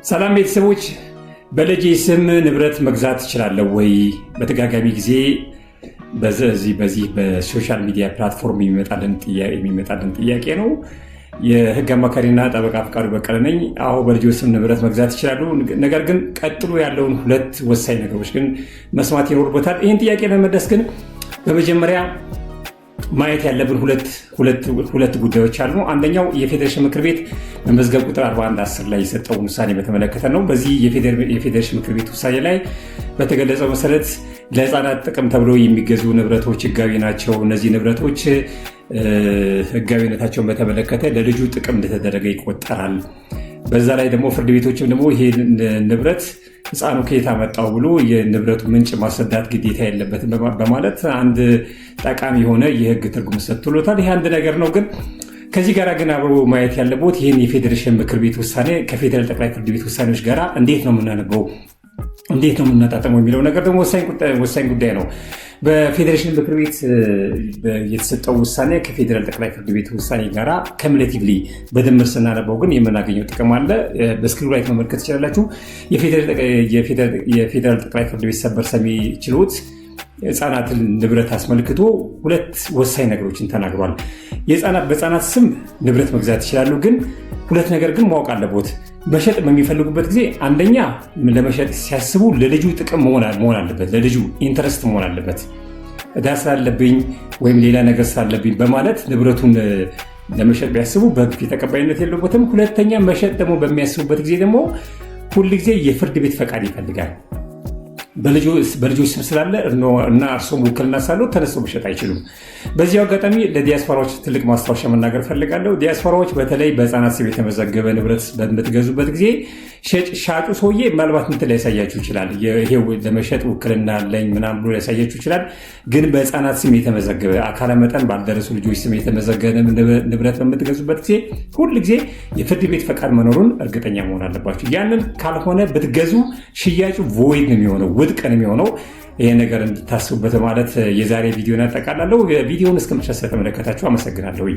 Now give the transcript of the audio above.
ሰላም ቤተሰቦች፣ በልጄ ስም ንብረት መግዛት እችላለሁ ወይ? በተደጋጋሚ ጊዜ በዚህ በሶሻል ሚዲያ ፕላትፎርም የሚመጣልን ጥያቄ ነው። የህግ አማካሪና ጠበቃ ፍቃዱ በቀለ ነኝ። አዎ በልጄ ስም ንብረት መግዛት ይችላሉ። ነገር ግን ቀጥሎ ያለውን ሁለት ወሳኝ ነገሮች ግን መስማት ይኖርበታል። ይህን ጥያቄ ለመመለስ ግን በመጀመሪያ ማየት ያለብን ሁለት ጉዳዮች አሉ። አንደኛው የፌዴሬሽን ምክር ቤት በመዝገብ ቁጥር 41/10 ላይ የሰጠውን ውሳኔ በተመለከተ ነው። በዚህ የፌዴሬሽን ምክር ቤት ውሳኔ ላይ በተገለጸው መሰረት ለህፃናት ጥቅም ተብሎ የሚገዙ ንብረቶች ህጋዊ ናቸው። እነዚህ ንብረቶች ህጋዊነታቸውን በተመለከተ ለልጁ ጥቅም እንደተደረገ ይቆጠራል። በዛ ላይ ደግሞ ፍርድ ቤቶችም ደግሞ ይሄ ንብረት ህፃኑ ከየት አመጣው ብሎ የንብረቱ ምንጭ ማስረዳት ግዴታ የለበትም በማለት አንድ ጠቃሚ የሆነ የህግ ትርጉም ሰጥቶሎታል። ይህ አንድ ነገር ነው። ግን ከዚህ ጋር ግን አብሮ ማየት ያለበት ይህን የፌዴሬሽን ምክር ቤት ውሳኔ ከፌዴራል ጠቅላይ ፍርድ ቤት ውሳኔዎች ጋር እንዴት ነው የምናነበው፣ እንዴት ነው የምናጣጠመው የሚለው ነገር ደግሞ ወሳኝ ጉዳይ ነው። በፌዴሬሽን ምክር ቤት የተሰጠው ውሳኔ ከፌዴራል ጠቅላይ ፍርድ ቤት ውሳኔ ጋራ ከሙሌቲቭሊ በድምር ስናነበው ግን የምናገኘው ጥቅም አለ። በስክሪኑ ላይ መመልከት ትችላላችሁ። የፌዴራል ጠቅላይ ፍርድ ቤት ሰበር ሰሚ ችሎት የህፃናትን ንብረት አስመልክቶ ሁለት ወሳኝ ነገሮችን ተናግሯል። በህፃናት ስም ንብረት መግዛት ይችላሉ። ግን ሁለት ነገር ግን ማወቅ አለቦት። መሸጥ በሚፈልጉበት ጊዜ አንደኛ ለመሸጥ ሲያስቡ ለልጁ ጥቅም መሆን አለበት፣ ለልጁ ኢንተረስት መሆን አለበት። ዕዳ ስላለብኝ ወይም ሌላ ነገር ስላለብኝ በማለት ንብረቱን ለመሸጥ ቢያስቡ በህግ ተቀባይነት የለበትም። ሁለተኛ መሸጥ ደግሞ በሚያስቡበት ጊዜ ደግሞ ሁልጊዜ የፍርድ ቤት ፈቃድ ይፈልጋል። በልጆች ስም ስላለ እና እርሶም ውክልና ሳለው ተነስተው መሸጥ አይችሉም። በዚህ አጋጣሚ ለዲያስፖራዎች ትልቅ ማስታወሻ መናገር ፈልጋለሁ። ዲያስፖራዎች በተለይ በህፃናት ስም የተመዘገበ ንብረት በምትገዙበት ጊዜ ሻጩ ሰውዬ ምናልባት እንትን ሊያሳያችሁ ይችላል። ይሄው ለመሸጥ ውክልና አለኝ ምናምን ብሎ ሊያሳያችሁ ይችላል። ግን በህፃናት ስም የተመዘገበ አካለ መጠን ባልደረሱ ልጆች ስም የተመዘገበ ንብረት በምትገዙበት ጊዜ ሁል ጊዜ የፍርድ ቤት ፈቃድ መኖሩን እርግጠኛ መሆን አለባችሁ። ያንን ካልሆነ ብትገዙ ሽያጩ ቮይድ ነው የሚሆነው፣ ውድቅ ነው የሚሆነው። ይሄ ነገር እንድታስቡበት ማለት የዛሬ ቪዲዮን ያጠቃላለሁ። ቪዲዮውን እስከ መጨረሻ ስለተመለከታችሁ አመሰግናለሁ።